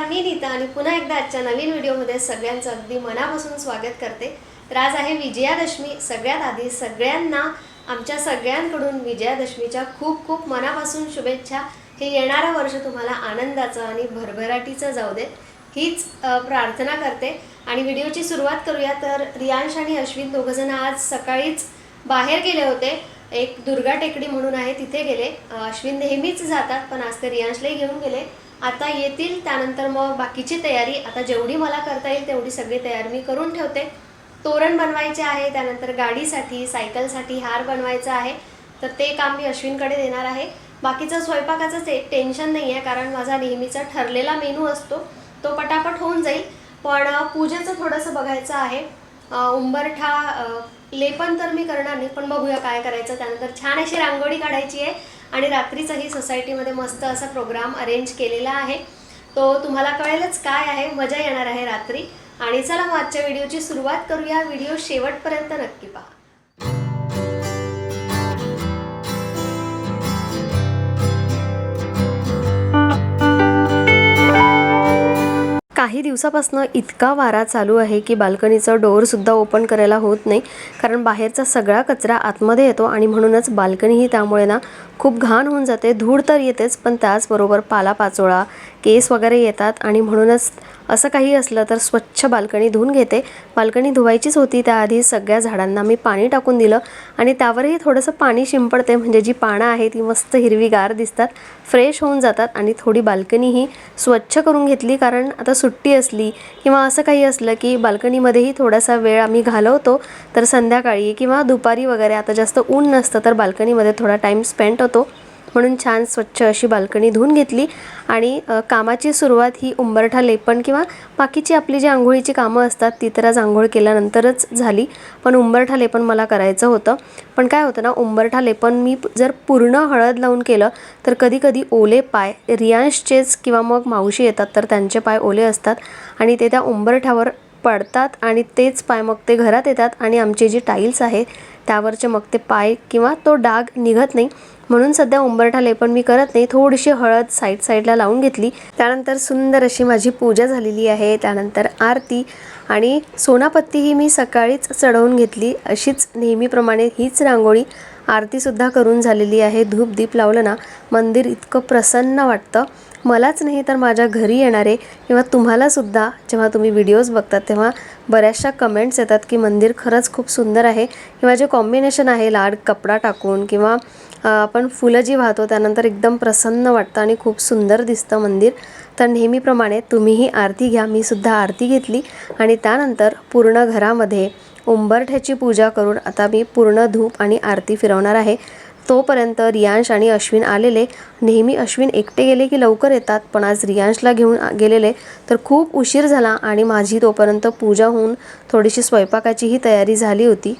नमस्कार, मी नीता आणि पुन्हा एकदा आजच्या नवीन व्हिडिओमध्ये सगळ्यांचं अगदी मनापासून स्वागत करते। तर आज आहे विजयादशमी। सगळ्यात आधी सगळ्यांना आमच्या सगळ्यांकडून विजयादशमीच्या खूप खूप मनापासून शुभेच्छा। हे येणारं वर्ष तुम्हाला आनंदाचं आणि भरभराटीचं जाऊ दे हीच प्रार्थना करते। आणि व्हिडिओची सुरुवात करूया। तर रियांश आणि अश्विन दोघंजण आज सकाळीच बाहेर गेले होते। एक दुर्गा टेकडी म्हणून आहे तिथे गेले। अश्विन नेहमीच जातात पण आज ते रियांशलाही घेऊन गेले। आता येतील त्यानंतर मग बाकीची तयारी आता जेवढी मला करता येईल तेवढी सगळी तयारी मी करून ठेवते। तोरण बनवायचे आहे, त्यानंतर गाडीसाठी सायकलसाठी हार बनवायचा आहे, तर ते काम मी अश्विनकडे देणार आहे। बाकीचं स्वयंपाकाचंच एक टेन्शन नाही आहे कारण माझा नेहमीचा ठरलेला मेनू असतो तो पटापट होऊन जाईल। पण पूजेचं थोडंसं बघायचं आहे। उंबरठा लेपन तर मी करणार नाही पण बघूया काय करायचं। त्यानंतर छान अशी रांगोळी काढायची आहे आणि रात्रीचाही सोसायटीमध्ये मस्त असा प्रोग्राम अरेंज केलेला आहे, तो तुम्हाला कळेलच काय आहे, मजा येणार आहे रात्री। आणि चला मग आजच्या व्हिडिओची सुरुवात करूया। व्हिडिओ शेवटपर्यंत नक्की पहा। काही दिवसापासून इतका वारा चालू आहे की बाल्कनीचं डोअरसुद्धा ओपन करायला होत नाही कारण बाहेरचा सगळा कचरा आतमध्ये येतो आणि म्हणूनच बाल्कनी ही त्यामुळे ना खूप घाण होऊन जाते। धूळ तर येतेच पण त्याचबरोबर पालापाचोळा केस वगैरे येतात आणि म्हणूनच असं काही असलं तर स्वच्छ बाल्कनी धुवून घेते। बाल्कनी धुवायचीच होती, त्याआधी सगळ्या झाडांना मी पाणी टाकून दिलं आणि त्यावरही थोडंसं पाणी शिंपडते म्हणजे जी पानं आहे ती मस्त हिरवीगार दिसतात, फ्रेश होऊन जातात। आणि थोडी बाल्कनी ही स्वच्छ करून घेतली कारण आता सुट्टी असली किंवा असं काही असलं की बाल्कनीमध्येही थोडासा वेळ आम्ही घालवतो। तर संध्याकाळी किंवा दुपारी वगैरे आता जास्त ऊन नसतं तर बाल्कनीमध्ये थोडा टाईम स्पेंड होतो, म्हणून छान स्वच्छ अशी बाल्कनी धुवून घेतली। आणि कामाची सुरुवात ही उंबरठा लेपन किंवा बाकीची आपली जी आंघोळीची कामं असतात ती तर आज आंघोळ केल्यानंतरच झाली, पण उंबरठा लेपन मला करायचं होतं। पण काय होतं ना, उंबरठा लेपन मी जर पूर्ण हळद लावून केलं तर कधी कधी ओले पाय रियांशचेच किंवा मग मावशी येतात तर त्यांचे पाय ओले असतात आणि ते त्या उंबरठ्यावर पडतात आणि तेच पाय मग ते घरात येतात आणि आमची जी टाईल्स आहे त्यावरचे मग ते पाय किंवा तो डाग निघत नाही, म्हणून सध्या उंबरठा लेपन मी करत नाही। थोडीशी हळद साईडला लावून घेतली, त्यानंतर सुंदर अशी माझी पूजा झालेली आहे। त्यानंतर आरती आणि सोनापत्ती ही मी सकाळीच चढवून घेतली, अशीच नेहमीप्रमाणे हीच रांगोळी आरतीसुद्धा करून झालेली आहे। धूप दीप लावलं ना मंदिर इतकं प्रसन्न वाटतं। मलाच नाही तर माझ्या घरी येणारे किंवा तुम्हालासुद्धा जेव्हा तुम्ही व्हिडिओज बघतात तेव्हा बऱ्याचशा कमेंट्स येतात की मंदिर खरंच खूप सुंदर आहे किंवा जे कॉम्बिनेशन आहे लाल कपडा टाकून किंवा आपण फुलं जी वाहतो त्यानंतर एकदम प्रसन्न वाटतं आणि खूप सुंदर दिसतं मंदिर। तर नेहमीप्रमाणे तुम्हीही आरती घ्या, मी सुद्धा आरती घेतली आणि त्यानंतर पूर्ण घरामध्ये उंबरठ्याची पूजा करून आता मी पूर्ण धूप आणि आरती फिरवणार आहे। तोपर्यंत रियांश आणि अश्विन आलेले। नेहमी अश्विन एकटे गेले की लवकर येतात पण आज रियांशला घेऊन गेलेले तर खूप उशीर झाला आणि माझी तोपर्यंत पूजा होऊन थोडीशी स्वयंपाकाचीही तयारी झाली होती।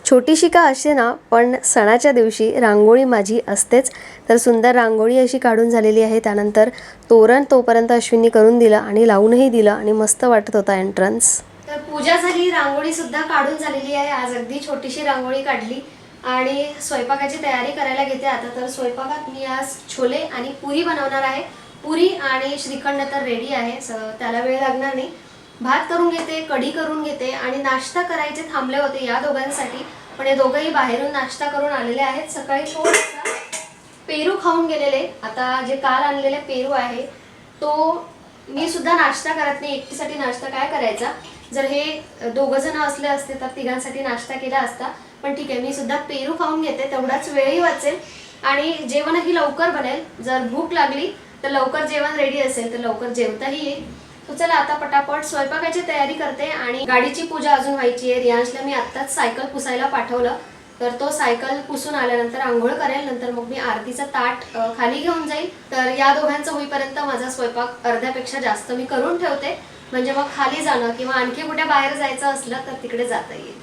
छोटीशी का असे ना पण सणाच्या दिवशी रांगोळी माझी असतेच, तर सुंदर रांगोळी अशी काढून झालेली आहे। त्यानंतर तोरण तोपर्यंत अश्विननी करून दिलं आणि लावूनही दिलं आणि मस्त वाटत होता एंट्रन्स। तर पूजा झाली, रांगोळी सुद्धा काढून झालेली आहे। आज अगदी छोटीशी रांगोळी काढली आणि स्वयंपाकाची तयारी करायला घेते आता। तर स्वयंपाकात मी आज छोले आणि पुरी बनवणार आहे। पुरी आणि श्रीखंड तर रेडी आहे, त्याला वेळ लागणार नाही। भात करून घेते, कढी करून घेते आणि नाश्ता करायचे थांबले होते या दोघांसाठी, पण हे दोघंही बाहेरून नाश्ता करून आलेले आहेत। सकाळी थोडासा पेरू खाऊन गेलेले, आता जे काल आणलेले पेरू आहे तो मी सुद्धा नाश्ता करत नाही, एकटीसाठी नाश्ता काय करायचा। जर हे दोघं जण असले असते तर तिघांसाठी नाश्ता केला असता, पण ठीक आहे मी सुद्धा पेरू खाऊन घेते, तेवढाच वेळही वाचेल आणि जेवणही लवकर बनेल। जर भूक लागली तर लवकर जेवण रेडी असेल तर लवकर जेवताही येईल। तो चला आता पटापट स्वयंपाकाची तयारी करते आणि गाडीची पूजा अजून व्हायची आहे। रियांशला मी आत्ताच सायकल पुसायला पाठवलं, तर तो सायकल पुसून आल्यानंतर आंघोळ करेल, नंतर मग मी आरतीचा ताट खाली घेऊन जाईल। तर या दोघांचं होईपर्यंत माझा स्वयंपाक अर्ध्यापेक्षा जास्त मी करून ठेवते, म्हणजे मग खाली जाणं किंवा आणखी कुठे बाहेर जायचं असलं तर तिकडे जाता येईल।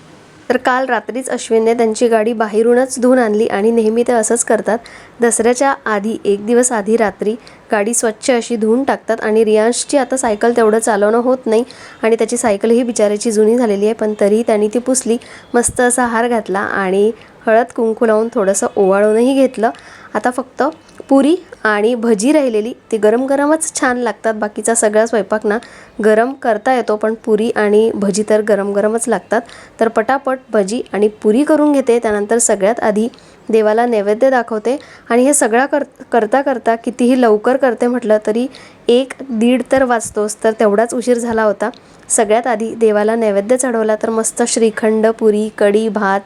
तर काल रात्रीच अश्विनने त्यांची गाडी बाहेरूनच धुवून आणली आणि नेहमी ते असंच करतात. दसऱ्याच्या आधी एक दिवस आधी रात्री गाडी स्वच्छ अशी धुवून टाकतात. आणि रियांशची आता सायकल तेवढं चालवणं होत नाही आणि त्याची सायकलही बिचाऱ्याची जुनी झालेली आहे, पण तरीही त्यांनी ती पुसली, मस्त असा हार घातला आणि हळद कुंकू लावून थोडंसं ओवाळूनही घेतलं. आता फक्त पुरी आणि भजी राहिलेली, ती गरम गरमच छान लागतात. बाकीचा सगळा स्वयंपाक ना गरम करता येतो, पण पुरी आणि भजी तर गरम गरमच लागतात. तर पटापट भजी आणि पुरी करून घेते. त्यानंतर सगळ्यात आधी देवाला नैवेद्य दाखवते. आणि हे सगळा करता करता कितीही लवकर करते म्हटलं तरी 1-1.5 तर वाजतोच. तर तेवढाच उशीर झाला होता. सगळ्यात आधी देवाला नैवेद्य चढवला, तर मस्त श्रीखंड, पुरी, कढी, भात,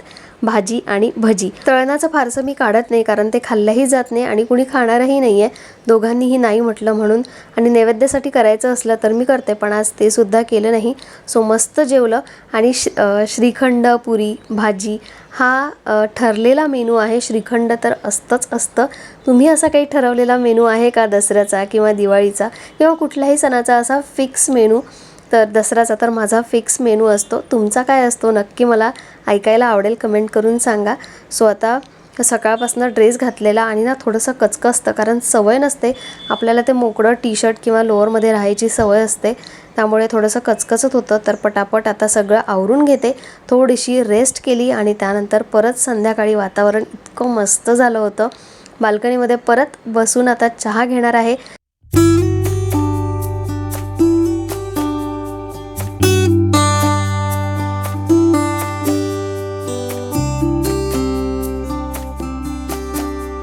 भाजी आणि भजी. तळणाचं फारसं मी काढत नाही, कारण ते खाल्ल्याही जात नाही आणि कुणी खाणारही नाही आहे. दोघांनीही नाही म्हटलं म्हणून. आणि नैवेद्यासाठी करायचं असलं तर मी करते, पण आज ते सुद्धा केलं नाही. सो मस्त जेवलं. आणि श्रीखंड, पुरी, भाजी हा ठरलेला मेनू आहे. श्रीखंड तर असतंच असतं. तुम्ही असा काही ठरवलेला मेनू आहे का दसऱ्याचा किंवा दिवाळीचा किंवा कुठल्याही सणाचा असा फिक्स मेनू? तर दसऱ्याचा तर माझा फिक्स मेनू असतो. तुमचा काय असतो नक्की मला ऐकायला आवडेल, कमेंट करून सांगा. सो आता सकाळपासून ड्रेस घातलेला आणि ना थोडंसं कचकसतं, कारण सवय नसते आपल्याला ते मोकळं टी-शर्ट किंवा लोअरमध्ये राहायची सवय असते, त्यामुळे थोडंसं कचकचत होतं. तर पटापट आता सगळं आवरून घेते. थोडीशी रेस्ट केली आणि त्यानंतर परत संध्याकाळी वातावरण इतकं मस्त झालं होतं. बाल्कनीमध्ये परत बसून आता चहा घेणार आहे.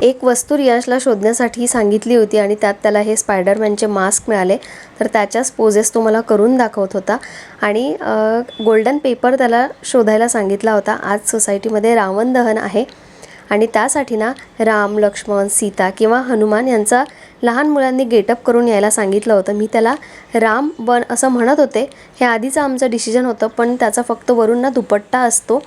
एक वस्तू रियांशला शोधण्यासाठी सांगितली होती आणि त्यात त्याला हे स्पायडरमॅनचे मास्क मिळाले. तर त्याच्याच पोजेस तो मला करून दाखवत होता. आणि गोल्डन पेपर त्याला शोधायला सांगितला होता. आज सोसायटीमध्ये रावण दहन आहे आणि त्यासाठी ना राम, लक्ष्मण, सीता किंवा हनुमान यांचा लहान मुलांनी गेटअप करून यायला सांगितलं होतं. मी त्याला राम बन असं म्हणत होते. हे आधीचं आमचं डिसिजन होतं, पण त्याचा फक्त वरून ना दुपट्टा असतो,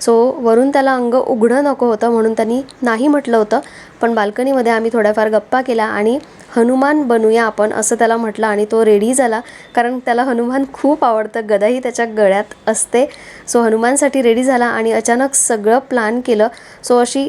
सो वरून त्याला अंग उघडं नको होतं म्हणून त्यांनी नाही म्हटलं होतं. पण बाल्कनीमध्ये आम्ही थोड्याफार गप्पा केला आणि हनुमान बनूया आपण असं त्याला म्हटलं आणि तो रेडी झाला, कारण त्याला हनुमान खूप आवडतं. गदाही त्याच्या गळ्यात असते. सो हनुमानसाठी रेडी झाला आणि अचानक सगळं प्लॅन केलं. सो अशी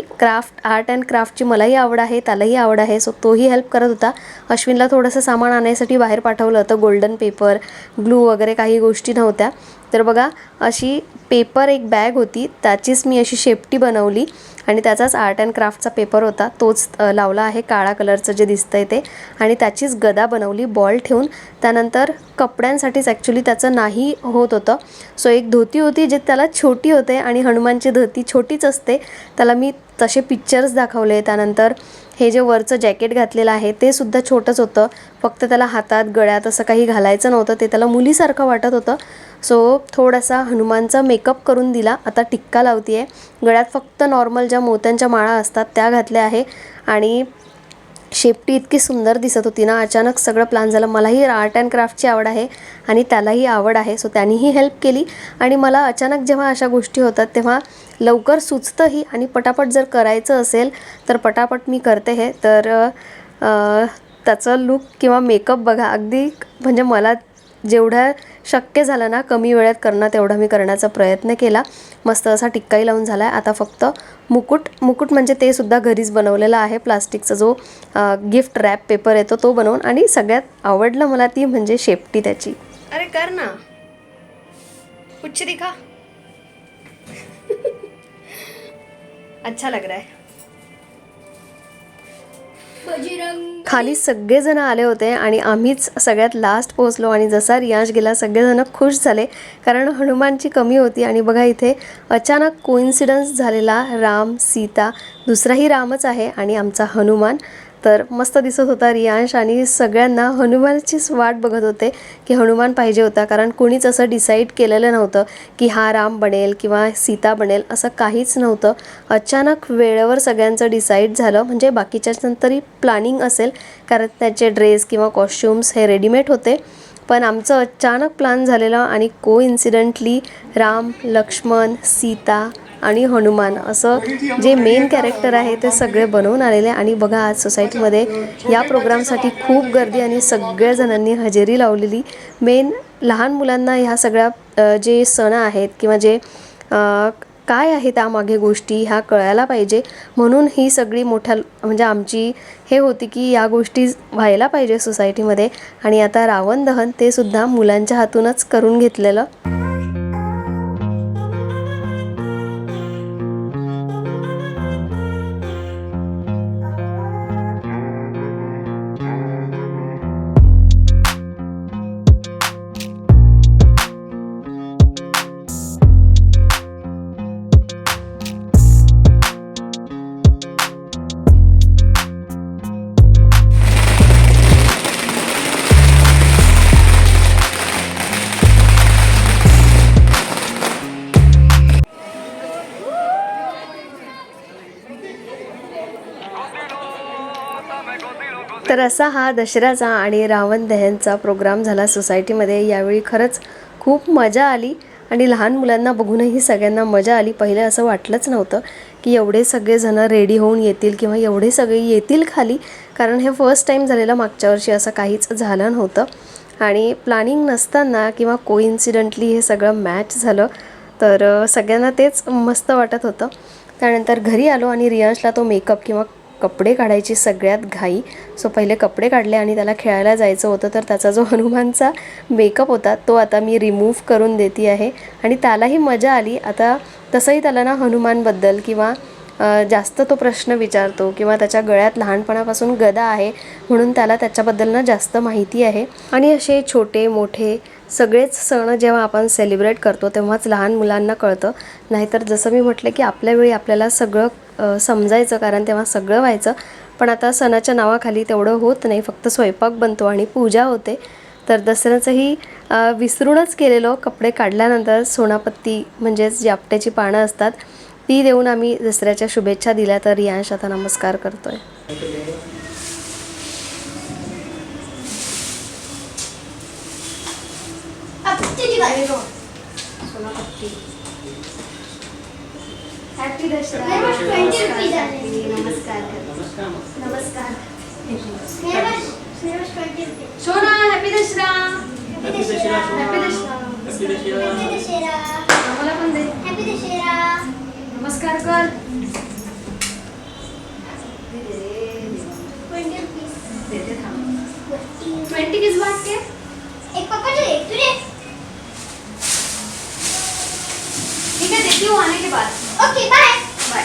आर्ट अँड क्राफ्टची मलाही आवड आहे, त्यालाही आवड आहे. सो तोही हेल्प करत होता. अश्विनला थोडंसं सामान आणायसाठी बाहेर पाठवलं होतं. गोल्डन पेपर, ग्लू वगैरे काही गोष्टी नव्हत्या. तर बघा अशी पेपर एक बॅग होती, त्याचीच मी अशी शेपटी बनवली आणि त्याचाच आर्ट अँड क्राफ्टचा पेपर होता, तोच लावला आहे काळा कलरचं जे दिसतंय ते. आणि त्याचीच गदा बनवली बॉल ठेवून. त्यानंतर कपड्यांसाठीच ॲक्च्युली त्याचं नाही होत होतं. सो एक धोती होती जे त्याला छोटी होते आणि हनुमानची धोती छोटीच असते, त्याला मी तसे पिक्चर्स दाखवले. त्यानंतर हे जे वरचं जॅकेट घातलेलं आहे ते सुद्धा छोटंच होतं, फक्त त्याला हातात गळ्यात असं काही घालायचं नव्हतं, ते त्याला मुलीसारखं वाटत होतं. सो थोडासा हनुमानचा मेकअप करून दिला. आता टिक्का लावते आहे. गळ्यात फक्त नॉर्मल ज्या मोत्यांच्या माळा असतात त्या घातल्या आहे आणि शेपटी इतकी सुंदर दिसत होती ना. अचानक सगळं प्लॅन झालं. मलाही आर्ट अँड क्राफ्टची आवड आहे आणि त्यालाही आवड आहे, सो त्यांनीही हेल्प केली. आणि मला अचानक जेव्हा अशा गोष्टी होतात तेव्हा लवकर सुचतंही आणि पटापट जर करायचं असेल तर पटापट मी करते हे. तर त्याचं लूक किंवा मेकअप बघा, अगदी म्हणजे मला जेवढं शक्य झालं ना कमी वेळात करणं तेवढं मी करण्याचा प्रयत्न केला. मस्त असा टिक्काही लावून झाला आहे. आता फक्त मुकुट म्हणजे ते सुद्धा घरीच बनवलेला आहे. प्लास्टिकचा जो गिफ्ट रॅप पेपर येतो तो बनवून. आणि सगळ्यात आवडलं मला ती म्हणजे शेपटी त्याची. अरे कर ना, कुछ दिखा. अच्छा लग रहा है. खाली सगळेजण आले होते आणि आम्हीच सगळ्यात लास्ट पोहोचलो. आणि जसा रियांश गेला सगळेजण खुश झाले, कारण हनुमानची कमी होती. आणि बघा इथे अचानक कोइन्सिडन्स झालेला, राम, सीता, दुसराही रामच आहे आणि आमचा हनुमान. तर मस्त दिसत होता रियांश. आणि सगळ्यांना हनुमानचीच वाट बघत होते की हनुमान पाहिजे होता, कारण कोणीच असं डिसाईड केलेलं नव्हतं की हा राम बनेल किंवा सीता बनेल, असं काहीच नव्हतं. अचानक वेळेवर सगळ्यांचं डिसाईड झालं. म्हणजे बाकीच्यानंतरही प्लॅनिंग असेल, कारण त्याचे ड्रेस किंवा कॉस्ट्युम्स हे रेडीमेड होते, पण आमचं अचानक प्लॅन झालेलं. आणि कोइन्सिडेंटली राम, लक्ष्मण, सीता आणि हनुमान असं जे मेन कॅरेक्टर आहे ते सगळे बनवून आलेले. आणि बघा आज सोसायटीमध्ये या प्रोग्रामसाठी खूप गर्दी आणि सगळ्या जणांनी हजेरी लावलेली. मेन लहान मुलांना ह्या सगळ्या जे सण आहेत किंवा जे काय आहे त्यामागे गोष्टी ह्या कळायला पाहिजे, म्हणून ही सगळी मोठ्या म्हणजे आमची हे होती की या गोष्टी व्हायला पाहिजे सोसायटीमध्ये. आणि आता रावण दहन ते सुद्धा मुलांच्या हातूनच करून घेतलेलं. तर असा हा दसऱ्याचा आणि रावण दहनचा प्रोग्राम झाला सोसायटीमध्ये. यावेळी खरंच खूप मजा आली आणि लहान मुलांना बघूनही सगळ्यांना मजा आली. पहिले असं वाटलंच नव्हतं की एवढे सगळेजण रेडी होऊन येतील किंवा एवढे सगळे येतील खाली, कारण हे फर्स्ट टाईम झालेलं. मागच्या वर्षी असं काहीच झालं नव्हतं आणि प्लॅनिंग नसताना किंवा कोइन्सिडेंटली हे सगळं मॅच झालं. तर सगळ्यांना तेच मस्त वाटत होतं. त्यानंतर घरी आलो आणि रियांशला तो मेकअप किंवा कपडे काढायची सगळ्यात घाई. सो पहिले कपडे काढले आणि त्याला खेळायला जायचं होतं. तर त्याचा जो हनुमानचा मेकअप होता तो आता मी रिमूव्ह करून देते आहे आणि त्यालाही मजा आली. आता तसंही त्याला ना हनुमानबद्दल किंवा जास्त तो प्रश्न विचारतो किंवा त्याच्या गळ्यात लहानपणापासून गदा आहे म्हणून त्याला त्याच्याबद्दल ना जास्त माहिती आहे. आणि असे छोटे मोठे सगळेच सण जेव्हा आपण सेलिब्रेट करतो तेव्हाच लहान मुलांना कळतं. नाहीतर जसं मी म्हटलं की आपल्या वेळी आपल्याला सगळं समजायचं, कारण तेव्हा सगळं व्हायचं. पण आता सणाच्या नावाखाली तेवढं होत नाही, फक्त स्वयंपाक बनतो आणि पूजा होते. तर दसऱ्याचंही विसरूनच गेलेलो. कपडे काढल्यानंतर सोनापत्ती म्हणजेच जी आपट्याची पानं असतात ती देऊन आम्ही दसऱ्याच्या शुभेच्छा दिल्या. तर रियांश आता नमस्कार करतोय. हॅपी दसरा. नमस्कार नमस्कार सोना. हॅपी दसरा. हॅपी दसरा. मला पण दे. नमस्कार कर. 20 किस बात के? एक पप्पा जो एक तुझे. ठीक है, देखती हूँ आने के बाद. Okay bye bye.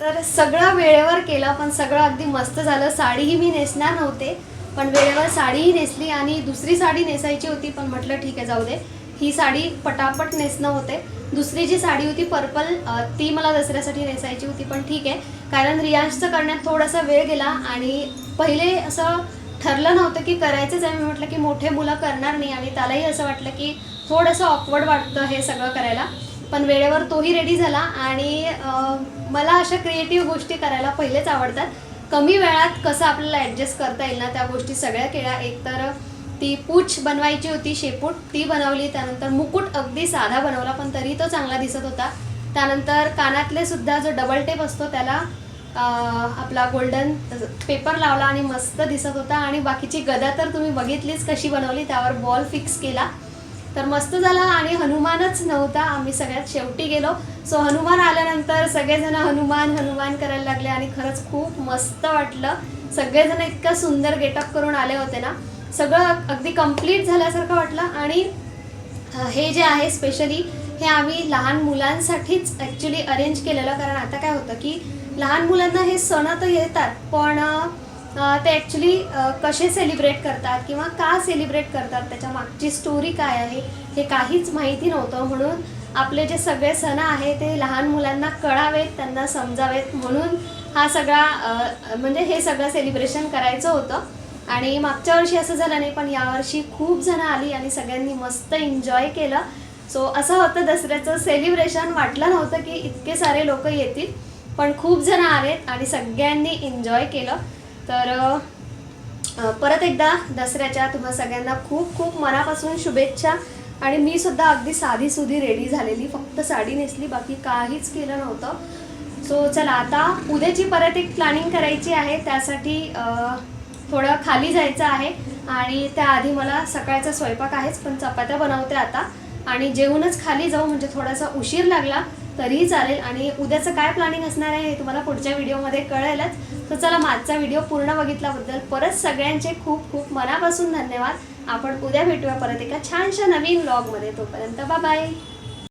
तर सगळं वेळेवर केलं, पण सगळं अगदी मस्त झालं. साडीही मी नेसणार नव्हते पण वेळेवर साडीही नेसली आणि दुसरी साडी नेसायची होती पण म्हटलं ठीक आहे जाऊ दे, ही साडी पटापट नेसणं होते. दुसरी जी साडी होती पर्पल ती मला दसऱ्यासाठी नेसायची होती पण ठीक आहे, कारण रियांशचं करण्यात थोडासा वेळ गेला आणि पहिले असं ठरलं नव्हतं की करायचंच आहे. मी म्हटलं की मोठे मुलं करणार नाही आणि त्यालाही असं वाटलं की थोडंसं ऑकवर्ड वाटतं हे सगळं करायला. पण वेळेवर तोही रेडी झाला आणि मला अशा क्रिएटिव्ह गोष्टी करायला पहिलेच आवडतात. कमी वेळात कसं आपल्याला ॲडजस्ट करता येईल ना त्या गोष्टी सगळ्या केल्या. एकतर ती पूछ बनवायची होती, शेपूट ती बनवली. त्यानंतर मुकुट अगदी साधा बनवला पण तरी तो चांगला दिसत होता. त्यानंतर कानातले सुद्धा जो डबल टेप असतो त्याला आपला गोल्डन पेपर लावला आणि मस्त दिसत होता. आणि बाकीची गदा तर तुम्ही बघितलीच कशी बनवली, त्यावर बॉल फिक्स केला तर मस्त झाला. आणि हनुमानच नव्हता, आम्ही सगळ्यात शेवटी गेलो. सो हनुमान आल्यानंतर सगळेजण हनुमान हनुमान करायला लागले आणि खरंच खूप मस्त वाटलं. सगळेजण इतकं सुंदर गेटअप करून आले होते ना, सगळं अगदी कंप्लीट झाल्यासारखं वाटलं. आणि हे जे आहे स्पेशली हे आम्ही लहान मुलांसाठीच ॲक्च्युली अरेंज केलेलं, कारण आता काय होतं की लहान मुलांना हे सण तर येतात पण ते ॲक्च्युली कसे सेलिब्रेट करतात किंवा का सेलिब्रेट करतात, त्याच्या मागची स्टोरी काय आहे हे काहीच माहिती नव्हतं. म्हणून आपले जे सगळे सण आहे ते लहान मुलांना कळावेत, त्यांना समजावेत म्हणून हा सगळा म्हणजे हे सगळं सेलिब्रेशन करायचं होतं. आणि मागच्या वर्षी असं झालं नाही पण यावर्षी खूप जण आली आणि सगळ्यांनी मस्त एन्जॉय केलं. सो असं होतं दसऱ्याचं सेलिब्रेशन. वाटलं नव्हतं की इतके सारे लोक येतील पण खूप जण आलेत आणि सगळ्यांनी एन्जॉय केलं. तर परत एकदा दसऱ्याच्या तुम्हा सगळ्यांना खूप खूप मनापासून शुभेच्छा. आणि मी सुद्धा अगदी साधीसुधी रेडी झालेली, फक्त साडी नेसली, बाकी काहीच केलं नव्हतं. सो चला आता उद्याची परत एक प्लॅनिंग करायची आहे, त्यासाठी थोडं खाली जायचं आहे आणि त्याआधी मला सकाळचा स्वयंपाक आहेच पण चपात्या बनवते आता आणि जेवूनच खाली जाऊ म्हणजे थोडासा उशीर लागला तरीही चालेल. आणि उद्याचं काय प्लॅनिंग असणार आहे हे तुम्हाला पुढच्या व्हिडिओमध्ये कळेलच. तर चला, माझा व्हिडिओ पूर्ण बघितल्याबद्दल परत सगळ्यांचे खूप खूप मनापासून धन्यवाद. आपण उद्या भेटूया परत एका छानशा नवीन व्लॉगमध्ये. तोपर्यंत बाय बाय.